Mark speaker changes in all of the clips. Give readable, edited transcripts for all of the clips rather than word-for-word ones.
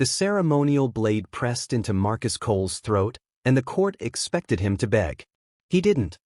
Speaker 1: The ceremonial blade pressed into Marcus Cole's throat, and the court expected him to beg. He didn't.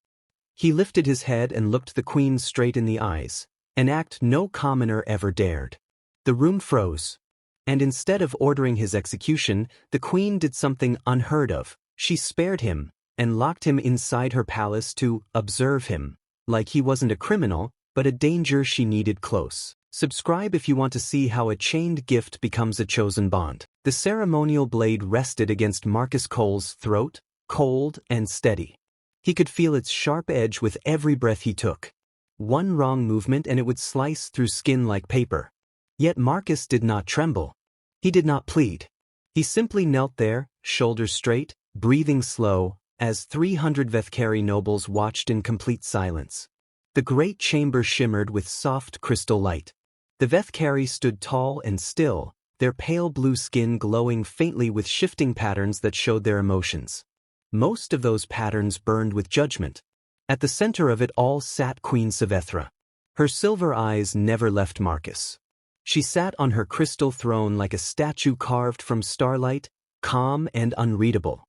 Speaker 1: He lifted his head and looked the queen straight in the eyes, an act no commoner ever dared. The room froze. And instead of ordering his execution, the queen did something unheard of. She spared him, and locked him inside her palace to observe him, like he wasn't a criminal, but a danger she needed close. Subscribe if you want to see how a chained gift becomes a chosen bond. The ceremonial blade rested against Marcus Cole's throat, cold and steady. He could feel its sharp edge with every breath he took. One wrong movement and it would slice through skin like paper. Yet Marcus did not tremble. He did not plead. He simply knelt there, shoulders straight, breathing slow, as 300 Vethkari nobles watched in complete silence. The great chamber shimmered with soft crystal light. The Vethkari stood tall and still, their pale blue skin glowing faintly with shifting patterns that showed their emotions. Most of those patterns burned with judgment. At the center of it all sat Queen Saavedra. Her silver eyes never left Marcus. She sat on her crystal throne like a statue carved from starlight, calm and unreadable.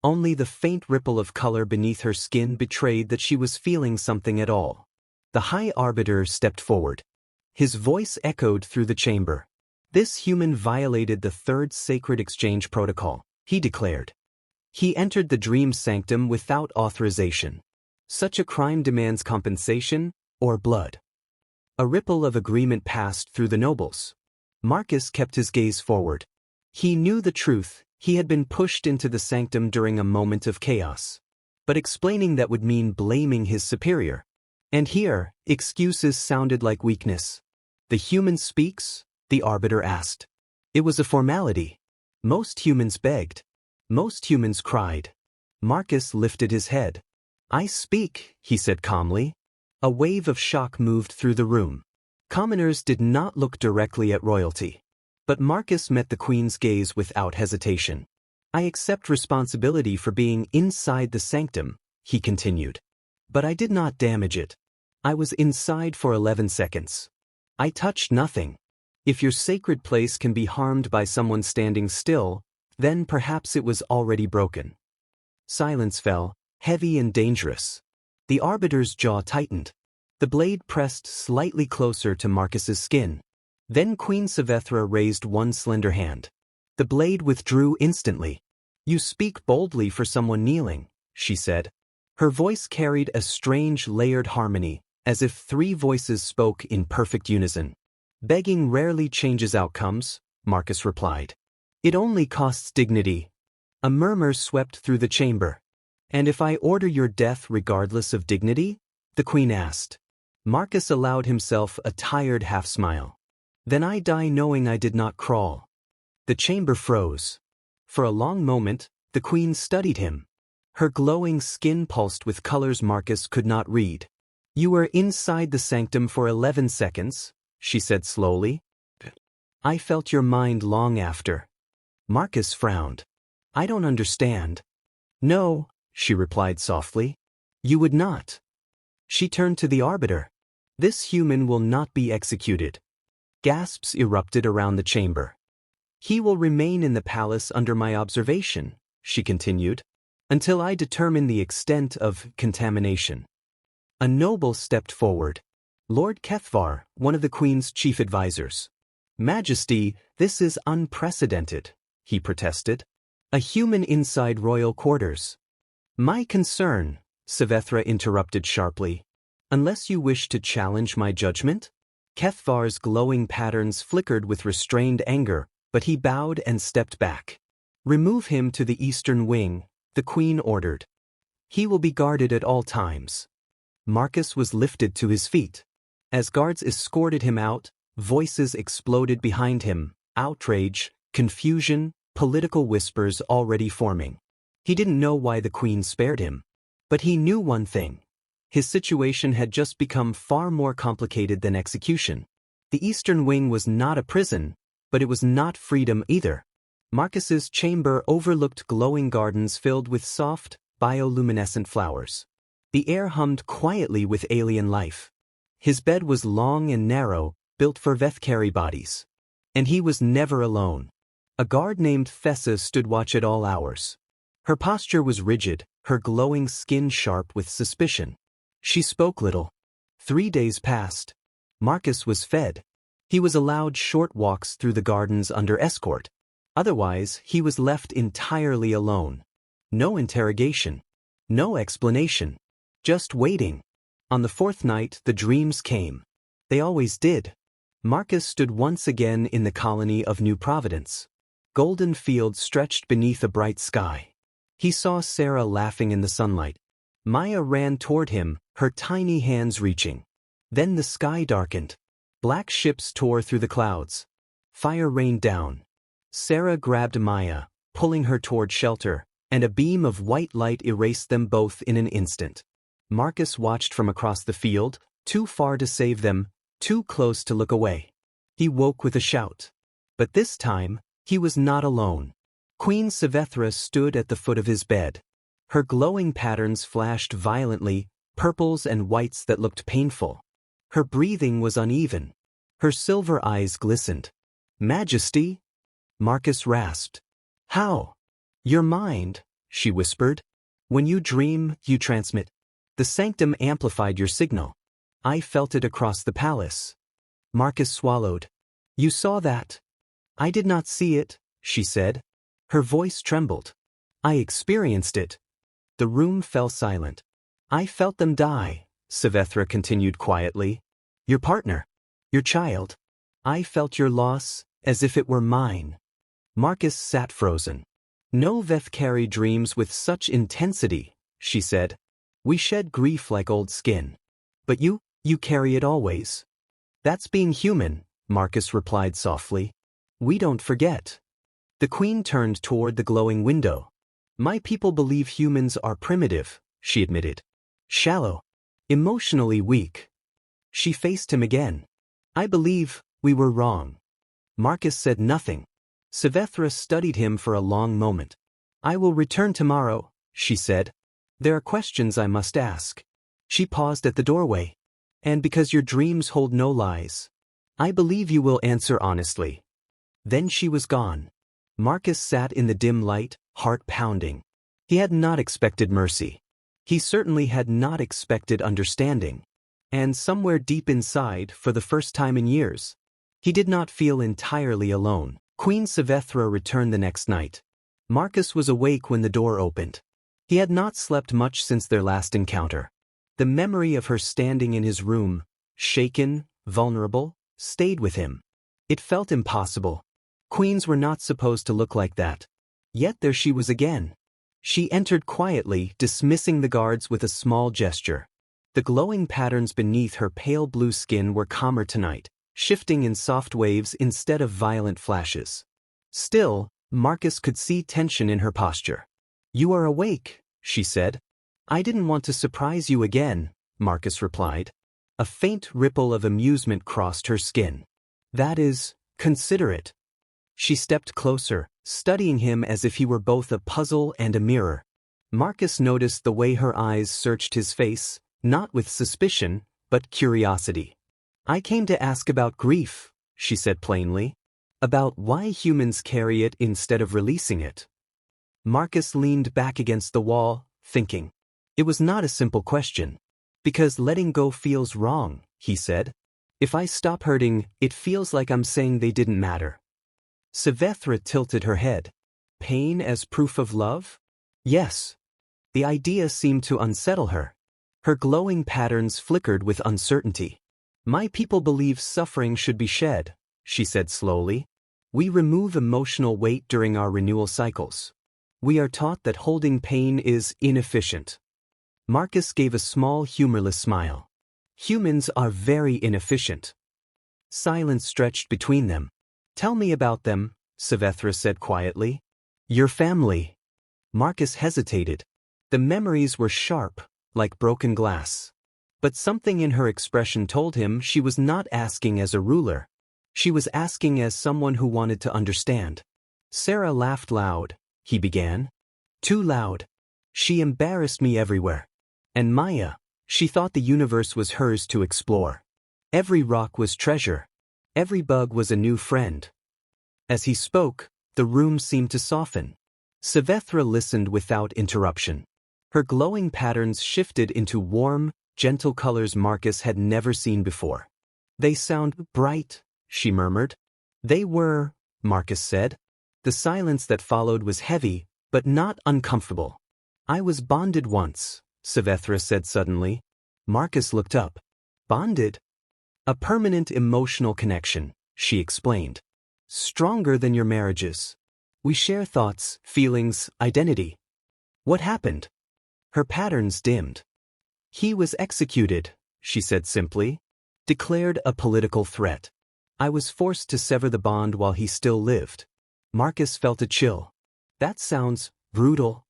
Speaker 1: Only the faint ripple of color beneath her skin betrayed that she was feeling something at all. The High Arbiter stepped forward. His voice echoed through the chamber. This human violated the third sacred exchange protocol, he declared. He entered the Dream Sanctum without authorization. Such a crime demands compensation, or blood. A ripple of agreement passed through the nobles. Marcus kept his gaze forward. He knew the truth, he had been pushed into the sanctum during a moment of chaos. But explaining that would mean blaming his superior. And here, excuses sounded like weakness. The human speaks? The Arbiter asked. It was a formality. Most humans begged. Most humans cried. Marcus lifted his head. I speak, he said calmly. A wave of shock moved through the room. Commoners did not look directly at royalty. But Marcus met the queen's gaze without hesitation. I accept responsibility for being inside the sanctum, he continued. But I did not damage it. I was inside for 11 seconds. I touched nothing. If your sacred place can be harmed by someone standing still, then perhaps it was already broken. Silence fell, heavy and dangerous. The Arbiter's jaw tightened. The blade pressed slightly closer to Marcus's skin. Then Queen Saavedra raised one slender hand. The blade withdrew instantly. You speak boldly for someone kneeling, she said. Her voice carried a strange layered harmony, as if three voices spoke in perfect unison. Begging rarely changes outcomes, Marcus replied. It only costs dignity. A murmur swept through the chamber. And if I order your death regardless of dignity? The queen asked. Marcus allowed himself a tired half-smile. Then I die knowing I did not crawl. The chamber froze. For a long moment, the queen studied him. Her glowing skin pulsed with colors Marcus could not read. You were inside the sanctum for 11 seconds, she said slowly. I felt your mind long after. Marcus frowned. I don't understand. No, she replied softly. You would not. She turned to the Arbiter. This human will not be executed. Gasps erupted around the chamber. He will remain in the palace under my observation, she continued, until I determine the extent of contamination. A noble stepped forward. Lord Kethvar, one of the Queen's chief advisors. Majesty, this is unprecedented, he protested. A human inside royal quarters. My concern, Saavedra interrupted sharply. Unless you wish to challenge my judgment? Kethvar's glowing patterns flickered with restrained anger, but he bowed and stepped back. Remove him to the eastern wing, the Queen ordered. He will be guarded at all times. Marcus was lifted to his feet. As guards escorted him out, voices exploded behind him, outrage, confusion, political whispers already forming. He didn't know why the Queen spared him. But he knew one thing. His situation had just become far more complicated than execution. The Eastern Wing was not a prison, but it was not freedom either. Marcus's chamber overlooked glowing gardens filled with soft, bioluminescent flowers. The air hummed quietly with alien life. His bed was long and narrow, built for Vethkari bodies. And he was never alone. A guard named Thessa stood watch at all hours. Her posture was rigid, her glowing skin sharp with suspicion. She spoke little. 3 days passed. Marcus was fed. He was allowed short walks through the gardens under escort. Otherwise, he was left entirely alone. No interrogation. No explanation. Just waiting. On the 4th night, the dreams came. They always did. Marcus stood once again in the colony of New Providence. Golden fields stretched beneath a bright sky. He saw Sarah laughing in the sunlight. Maya ran toward him, her tiny hands reaching. Then the sky darkened. Black ships tore through the clouds. Fire rained down. Sarah grabbed Maya, pulling her toward shelter, and a beam of white light erased them both in an instant. Marcus watched from across the field, too far to save them, too close to look away. He woke with a shout. But this time, he was not alone. Queen Vethkari stood at the foot of his bed. Her glowing patterns flashed violently, purples and whites that looked painful. Her breathing was uneven. Her silver eyes glistened. "Majesty?" Marcus rasped. "How?" "Your mind," she whispered. "When you dream, you transmit. The sanctum amplified your signal. I felt it across the palace." Marcus swallowed. "You saw that?" "I did not see it," she said. Her voice trembled. "I experienced it." The room fell silent. "I felt them die," Vethkari continued quietly. "Your partner. Your child. I felt your loss, as if it were mine." Marcus sat frozen. "No Vethkari dreams with such intensity," she said. "We shed grief like old skin. But you carry it always." "That's being human," Marcus replied softly. "We don't forget." The queen turned toward the glowing window. "My people believe humans are primitive," she admitted. "Shallow. Emotionally weak." She faced him again. "I believe we were wrong." Marcus said nothing. Vethkari studied him for a long moment. "I will return tomorrow," she said. "There are questions I must ask." She paused at the doorway. "And because your dreams hold no lies, I believe you will answer honestly." Then she was gone. Marcus sat in the dim light, heart pounding. He had not expected mercy. He certainly had not expected understanding. And somewhere deep inside, for the first time in years, he did not feel entirely alone. Queen Vethkari returned the next night. Marcus was awake when the door opened. He had not slept much since their last encounter. The memory of her standing in his room, shaken, vulnerable, stayed with him. It felt impossible. Queens were not supposed to look like that. Yet there she was again. She entered quietly, dismissing the guards with a small gesture. The glowing patterns beneath her pale blue skin were calmer tonight, shifting in soft waves instead of violent flashes. Still, Marcus could see tension in her posture. "You are awake," she said. "I didn't want to surprise you again," Marcus replied. A faint ripple of amusement crossed her skin. "That is considerate." She stepped closer, studying him as if he were both a puzzle and a mirror. Marcus noticed the way her eyes searched his face, not with suspicion, but curiosity. "I came to ask about grief," she said plainly. "About why humans carry it instead of releasing it." Marcus leaned back against the wall, thinking. It was not a simple question. "Because letting go feels wrong," he said. "If I stop hurting, it feels like I'm saying they didn't matter." Vethkari tilted her head. "Pain as proof of love?" "Yes." The idea seemed to unsettle her. Her glowing patterns flickered with uncertainty. "My people believe suffering should be shed," she said slowly. "We remove emotional weight during our renewal cycles. We are taught that holding pain is inefficient." Marcus gave a small humorless smile. "Humans are very inefficient." Silence stretched between them. "Tell me about them," Vethkari said quietly. "Your family." Marcus hesitated. The memories were sharp, like broken glass. But something in her expression told him she was not asking as a ruler. She was asking as someone who wanted to understand. "Sarah laughed loud," he began. "Too loud. She embarrassed me everywhere. And Maya, she thought the universe was hers to explore. Every rock was treasure. Every bug was a new friend." As he spoke, The room seemed to soften. Vethkari listened without interruption. Her glowing patterns shifted into warm, gentle colors Marcus had never seen before. "They sound bright," she murmured. "They were," Marcus said. The silence that followed was heavy, but not uncomfortable. "I was bonded once," Vethkari said suddenly. Marcus looked up. "Bonded?" "A permanent emotional connection," she explained. "Stronger than your marriages. We share thoughts, feelings, identity." "What happened?" Her patterns dimmed. "He was executed," she said simply. "Declared a political threat. I was forced to sever the bond while he still lived." Marcus felt a chill. "That sounds brutal."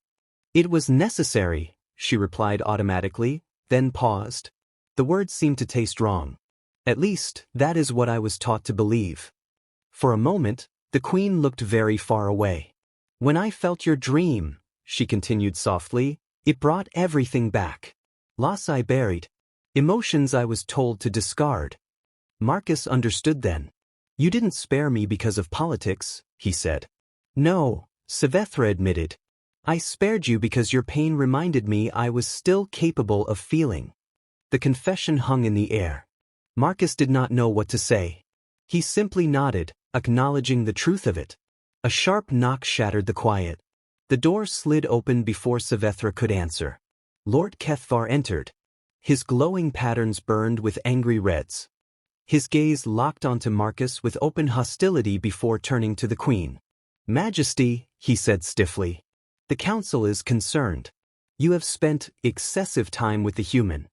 Speaker 1: "It was necessary," she replied automatically, then paused. The words seemed to taste wrong. "At least, that is what I was taught to believe." For a moment, the queen looked very far away. "When I felt your dream," she continued softly, "it brought everything back. Loss I buried. Emotions I was told to discard." Marcus understood then. "You didn't spare me because of politics," he said. "No," Vethkari admitted. "I spared you because your pain reminded me I was still capable of feeling." The confession hung in the air. Marcus did not know what to say. He simply nodded, acknowledging the truth of it. A sharp knock shattered the quiet. The door slid open before Vethkari could answer. Lord Kethvar entered. His glowing patterns burned with angry reds. His gaze locked onto Marcus with open hostility before turning to the queen. "Majesty," he said stiffly, "the council is concerned. You have spent excessive time with the human."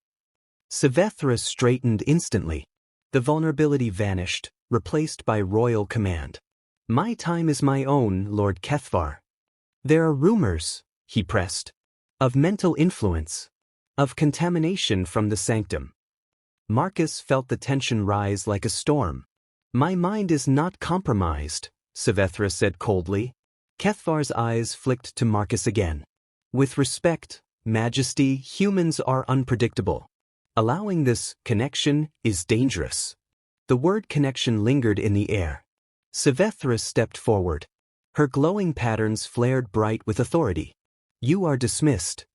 Speaker 1: Vethkari straightened instantly. The vulnerability vanished, replaced by royal command. "My time is my own, Lord Kethvar." "There are rumors," he pressed, "of mental influence, of contamination from the sanctum." Marcus felt the tension rise like a storm. "My mind is not compromised," Vethkari said coldly. Kethvar's eyes flicked to Marcus again. "With respect, Majesty, humans are unpredictable. Allowing this connection is dangerous." The word connection lingered in the air. Vethkari stepped forward. Her glowing patterns flared bright with authority. "You are dismissed."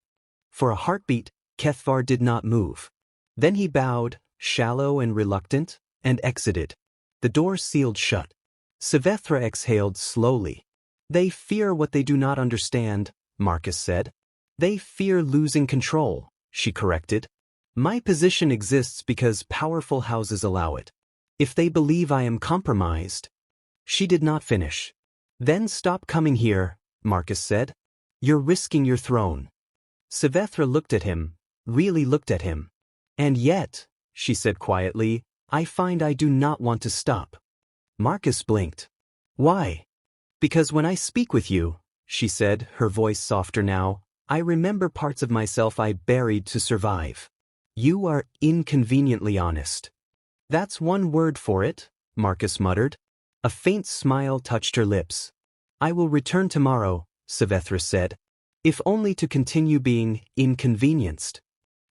Speaker 1: For a heartbeat, Kethvar did not move. Then he bowed, shallow and reluctant, and exited. The door sealed shut. Vethkari exhaled slowly. "They fear what they do not understand," Marcus said. "They fear losing control," she corrected. "My position exists because powerful houses allow it. If they believe I am compromised—" She did not finish. "Then stop coming here," Marcus said. "You're risking your throne." Vethkari looked at him, really looked at him. "And yet," she said quietly, "I find I do not want to stop." Marcus blinked. "Why?" "Because when I speak with you," she said, her voice softer now, "I remember parts of myself I buried to survive. You are inconveniently honest." "That's one word for it," Marcus muttered. A faint smile touched her lips. "I will return tomorrow," Vethkari said, "if only to continue being inconvenienced."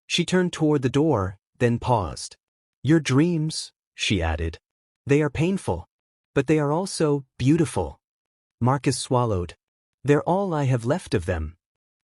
Speaker 1: She turned toward the door, then paused. "Your dreams," she added. "They are painful. But they are also beautiful." Marcus swallowed. "They're all I have left of them."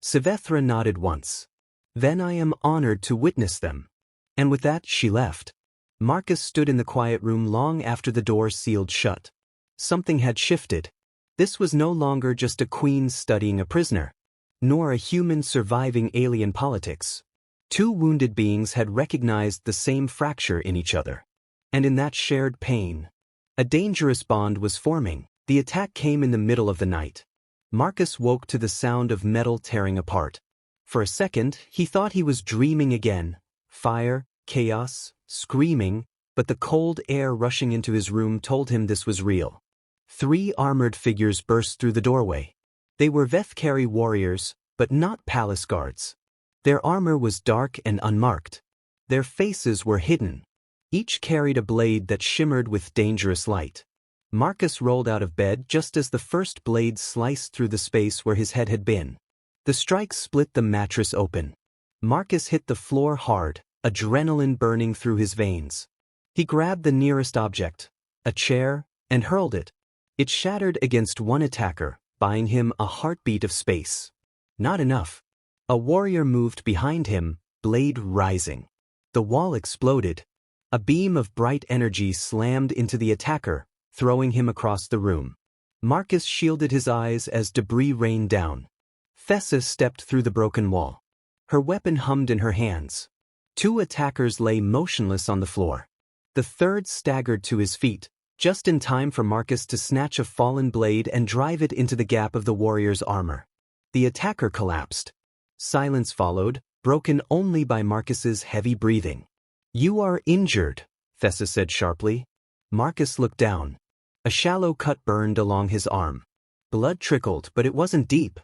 Speaker 1: Vethkari nodded once. "Then I am honored to witness them." And with that she left. Marcus stood in the quiet room long after the door sealed shut. Something had shifted. This was no longer just a queen studying a prisoner, nor a human surviving alien politics. Two wounded beings had recognized the same fracture in each other. And in that shared pain, a dangerous bond was forming. The attack came in the middle of the night. Marcus woke to the sound of metal tearing apart. For a second, he thought he was dreaming again. Fire, chaos, screaming, but the cold air rushing into his room told him this was real. 3 armored figures burst through the doorway. They were Vethkari warriors, but not palace guards. Their armor was dark and unmarked. Their faces were hidden. Each carried a blade that shimmered with dangerous light. Marcus rolled out of bed just as the first blade sliced through the space where his head had been. The strike split the mattress open. Marcus hit the floor hard, adrenaline burning through his veins. He grabbed the nearest object, a chair, and hurled it. It shattered against one attacker, buying him a heartbeat of space. Not enough. A warrior moved behind him, blade rising. The wall exploded. A beam of bright energy slammed into the attacker, throwing him across the room. Marcus shielded his eyes as debris rained down. Thessa stepped through the broken wall. Her weapon hummed in her hands. 2 attackers lay motionless on the floor. The third staggered to his feet, just in time for Marcus to snatch a fallen blade and drive it into the gap of the warrior's armor. The attacker collapsed. Silence followed, broken only by Marcus's heavy breathing. "You are injured," Thessa said sharply. Marcus looked down. A shallow cut burned along his arm. Blood trickled, but it wasn't deep.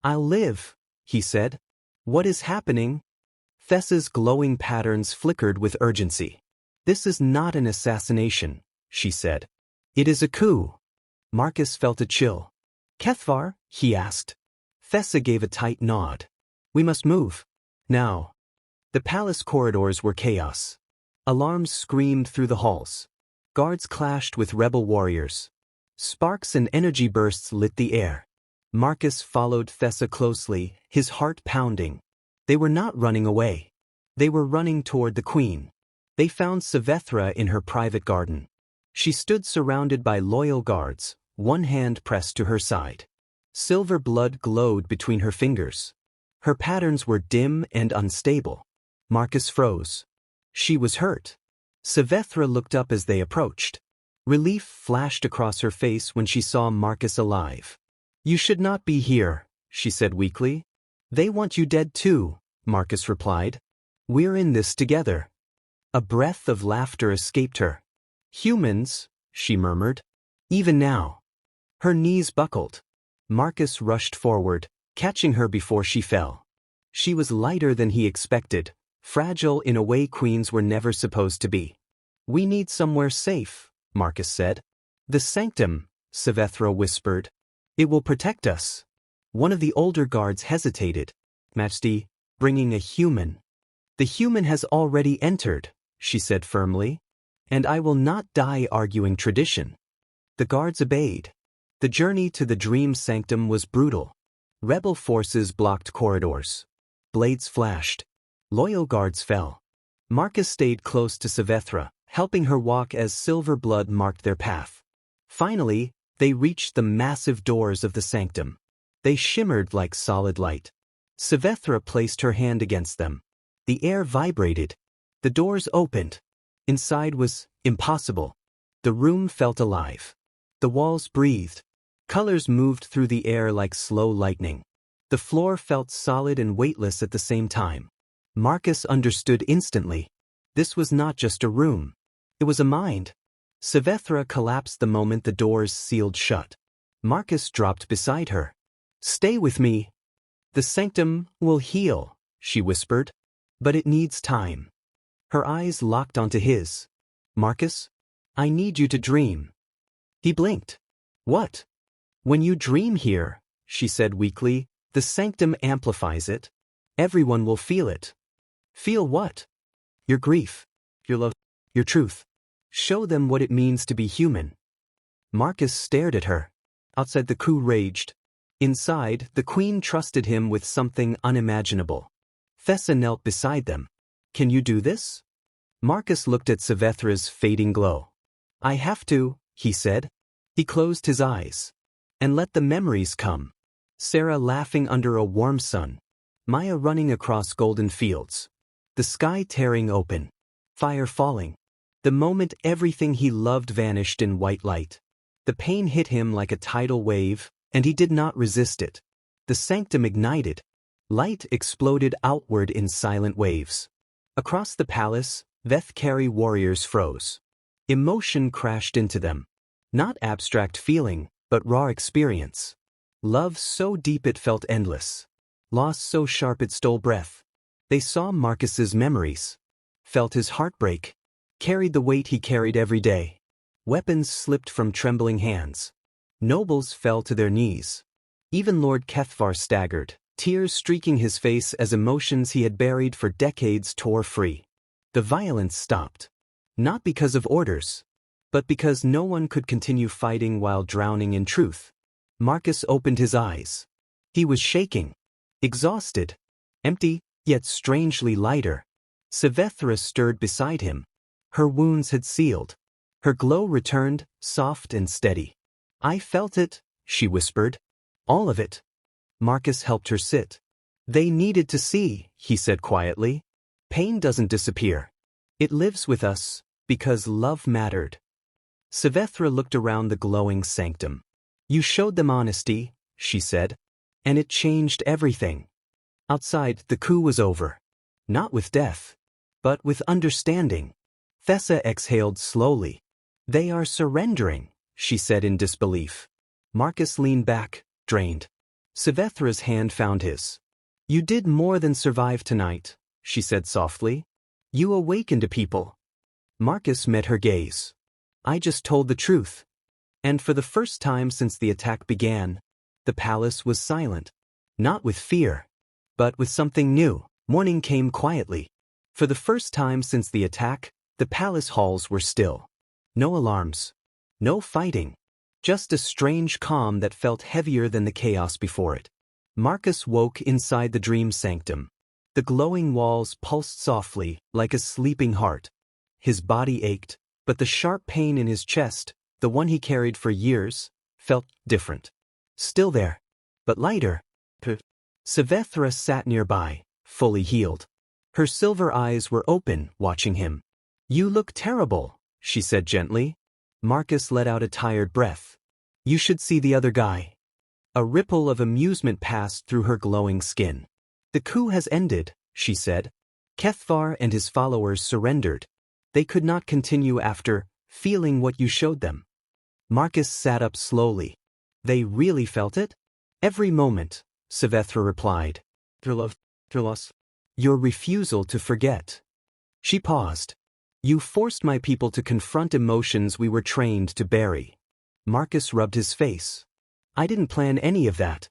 Speaker 1: "I'll live," he said. "What is happening?" Thessa's glowing patterns flickered with urgency. "This is not an assassination," she said. "It is a coup." Marcus felt a chill. "Kethvar?" he asked. Thessa gave a tight nod. "We must move. Now." The palace corridors were chaos. Alarms screamed through the halls. Guards clashed with rebel warriors. Sparks and energy bursts lit the air. Marcus followed Thessa closely, his heart pounding. They were not running away. They were running toward the queen. They found Svethra in her private garden. She stood surrounded by loyal guards, one hand pressed to her side. Silver blood glowed between her fingers. Her patterns were dim and unstable. Marcus froze. She was hurt. Svethra looked up as they approached. Relief flashed across her face when she saw Marcus alive. "You should not be here," she said weakly. "They want you dead too," Marcus replied. "We're in this together." A breath of laughter escaped her. "Humans," she murmured. "Even now." Her knees buckled. Marcus rushed forward, catching her before she fell. She was lighter than he expected, fragile in a way queens were never supposed to be. "We need somewhere safe," Marcus said. "The Sanctum," Svethra whispered. "It will protect us." One of the older guards hesitated. "Majesty, bringing a human." "The human has already entered," she said firmly. "And I will not die arguing tradition." The guards obeyed. The journey to the Dream Sanctum was brutal. Rebel forces blocked corridors. Blades flashed. Loyal guards fell. Marcus stayed close to Svethra, helping her walk as silver blood marked their path. Finally, they reached the massive doors of the sanctum. They shimmered like solid light. Svethra placed her hand against them. The air vibrated. The doors opened. Inside was impossible. The room felt alive. The walls breathed. Colors moved through the air like slow lightning. The floor felt solid and weightless at the same time. Marcus understood instantly. This was not just a room. It was a mind. Svethra collapsed the moment the doors sealed shut. Marcus dropped beside her. "Stay with me." "The sanctum will heal," she whispered. "But it needs time." Her eyes locked onto his. "Marcus, I need you to dream." He blinked. "What?" "When you dream here," she said weakly, "the sanctum amplifies it. Everyone will feel it." "Feel what?" "Your grief, your love, your truth. Show them what it means to be human." Marcus stared at her. Outside the coup raged. Inside, the queen trusted him with something unimaginable. Thessa knelt beside them. "Can you do this?" Marcus looked at Svethra's fading glow. "I have to," he said. He closed his eyes. "And let the memories come." Sarah laughing under a warm sun. Maya running across golden fields. The sky tearing open. Fire falling. The moment everything he loved vanished in white light. The pain hit him like a tidal wave, and he did not resist it. The sanctum ignited. Light exploded outward in silent waves. Across the palace, Vethkari warriors froze. Emotion crashed into them. Not abstract feeling, but raw experience. Love so deep it felt endless. Loss so sharp it stole breath. They saw Marcus's memories. Felt his heartbreak. Carried the weight he carried every day. Weapons slipped from trembling hands. Nobles fell to their knees. Even Lord Kethvar staggered, tears streaking his face as emotions he had buried for decades tore free. The violence stopped. Not because of orders. but because no one could continue fighting while drowning in truth. Marcus opened his eyes. He was shaking, exhausted, empty, yet strangely lighter. Vethkari stirred beside him. Her wounds had sealed. Her glow returned, soft and steady. "I felt it," she whispered. "All of it." Marcus helped her sit. "They needed to see," he said quietly. "Pain doesn't disappear. It lives with us, because love mattered." Vethkari looked around the glowing sanctum. "You showed them honesty," she said, "and it changed everything." Outside, the coup was over. Not with death, but with understanding. Thessa exhaled slowly. "They are surrendering," she said in disbelief. Marcus leaned back, drained. Vethkari's hand found his. "You did more than survive tonight," she said softly. "You awakened a people." Marcus met her gaze. "I just told the truth." And for the first time since the attack began, the palace was silent. Not with fear, but with something new. Morning came quietly. For the first time since the attack, the palace halls were still. No alarms. No fighting. Just a strange calm that felt heavier than the chaos before it. Marcus woke inside the Dream Sanctum. The glowing walls pulsed softly, like a sleeping heart. His body ached, but the sharp pain in his chest, the one he carried for years, felt different. Still there, but lighter. Vethkari sat nearby, fully healed. Her silver eyes were open, watching him. "You look terrible," she said gently. Marcus let out a tired breath. "You should see the other guy." A ripple of amusement passed through her glowing skin. "The coup has ended," she said. "Vethkari and his followers surrendered. They could not continue after feeling what you showed them." Marcus sat up slowly. "They really felt it?" "Every moment," Vethkari replied. "Their love, their loss. Your refusal to forget." She paused. "You forced my people to confront emotions we were trained to bury." Marcus rubbed his face. "I didn't plan any of that."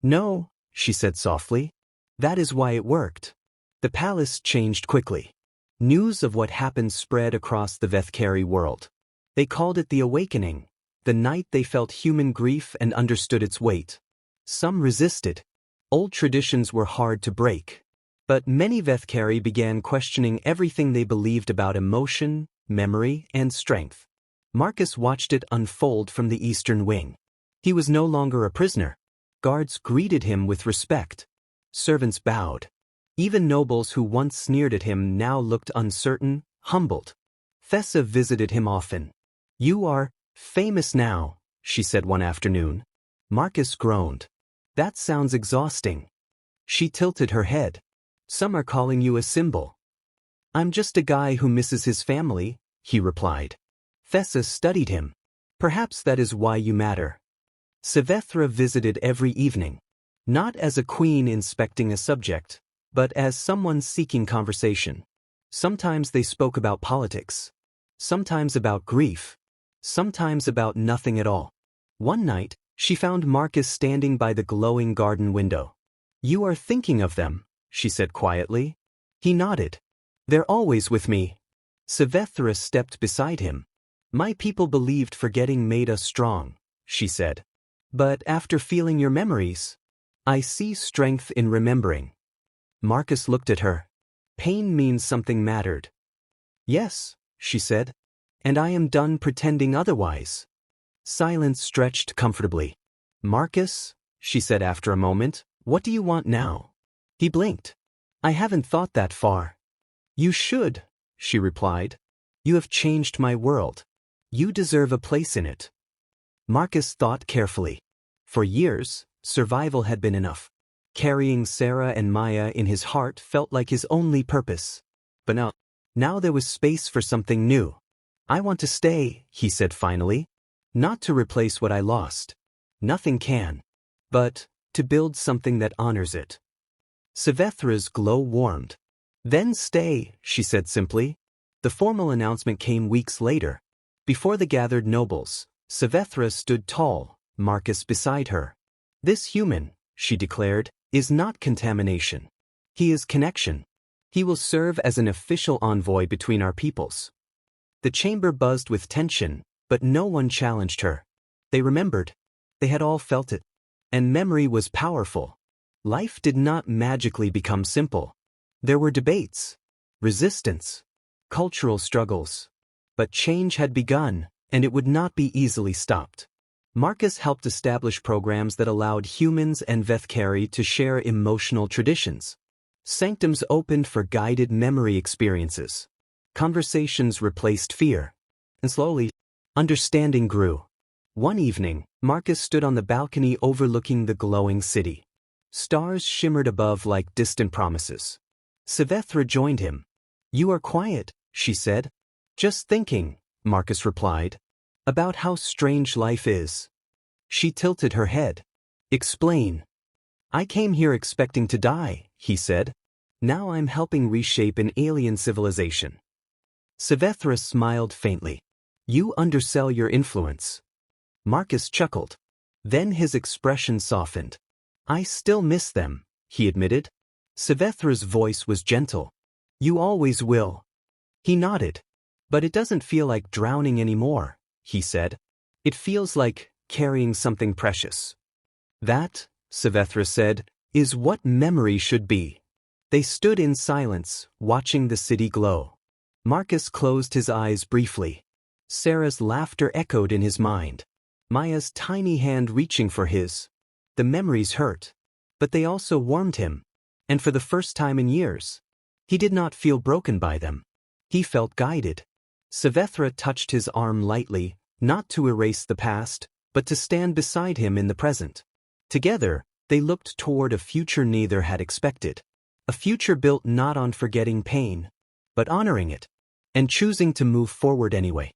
Speaker 1: "No," she said softly. "That is why it worked." The palace changed quickly. News of what happened spread across the Vethkari world. They called it the awakening, the night they felt human grief and understood its weight. Some resisted. Old traditions were hard to break. But many Vethkari began questioning everything they believed about emotion, memory, and strength. Marcus watched it unfold from the eastern wing. He was no longer a prisoner. Guards greeted him with respect. Servants bowed. Even nobles who once sneered at him now looked uncertain, humbled. Thessa visited him often. "You are famous now," she said one afternoon. Marcus groaned. "That sounds exhausting." She tilted her head. "Some are calling you a symbol." "I'm just a guy who misses his family," he replied. Thessa studied him. "Perhaps that is why you matter." Vethkari visited every evening. Not as a queen inspecting a subject, but as someone seeking conversation. Sometimes they spoke about politics. Sometimes about grief. Sometimes about nothing at all. One night, she found Marcus standing by the glowing garden window. "You are thinking of them," she said quietly. He nodded. "They're always with me." Vethkari stepped beside him. "My people believed forgetting made us strong," she said. "But after feeling your memories, I see strength in remembering." Marcus looked at her. "Pain means something mattered." "Yes," she said. "And I am done pretending otherwise." Silence stretched comfortably. "Marcus," she said after a moment, "what do you want now?" He blinked. "I haven't thought that far." "You should," she replied. "You have changed my world. You deserve a place in it." Marcus thought carefully. For years, survival had been enough. Carrying Sarah and Maya in his heart felt like his only purpose. But now there was space for something new. "I want to stay," he said finally. "Not to replace what I lost. Nothing can. But to build something that honors it." Vethkari's glow warmed. "Then stay," she said simply. The formal announcement came weeks later. Before the gathered nobles, Vethkari stood tall, Marcus beside her. "This human," she declared, "is not contamination. He is connection. He will serve as an official envoy between our peoples." The chamber buzzed with tension, but no one challenged her. They remembered. They had all felt it. And memory was powerful. Life did not magically become simple. There were debates, resistance, cultural struggles. But change had begun, and it would not be easily stopped. Marcus helped establish programs that allowed humans and Vethkari to share emotional traditions. Sanctums opened for guided memory experiences. Conversations replaced fear. And slowly, understanding grew. One evening, Marcus stood on the balcony overlooking the glowing city. Stars shimmered above like distant promises. Svethra joined him. "You are quiet," she said. "Just thinking," Marcus replied, "about how strange life is." She tilted her head. "Explain." "I came here expecting to die," he said. "Now I'm helping reshape an alien civilization." Svethra smiled faintly. "You undersell your influence." Marcus chuckled. Then his expression softened. "I still miss them," he admitted. Svethra's voice was gentle. "You always will." He nodded. "But it doesn't feel like drowning anymore," he said. "It feels like carrying something precious." "That," Svethra said, "is what memory should be." They stood in silence, watching the city glow. Marcus closed his eyes briefly. Sarah's laughter echoed in his mind. Maya's tiny hand reaching for his. The memories hurt. But they also warmed him. And for the first time in years, he did not feel broken by them. He felt guided. Svethra touched his arm lightly, not to erase the past, but to stand beside him in the present. Together, they looked toward a future neither had expected. A future built not on forgetting pain, but honoring it, and choosing to move forward anyway.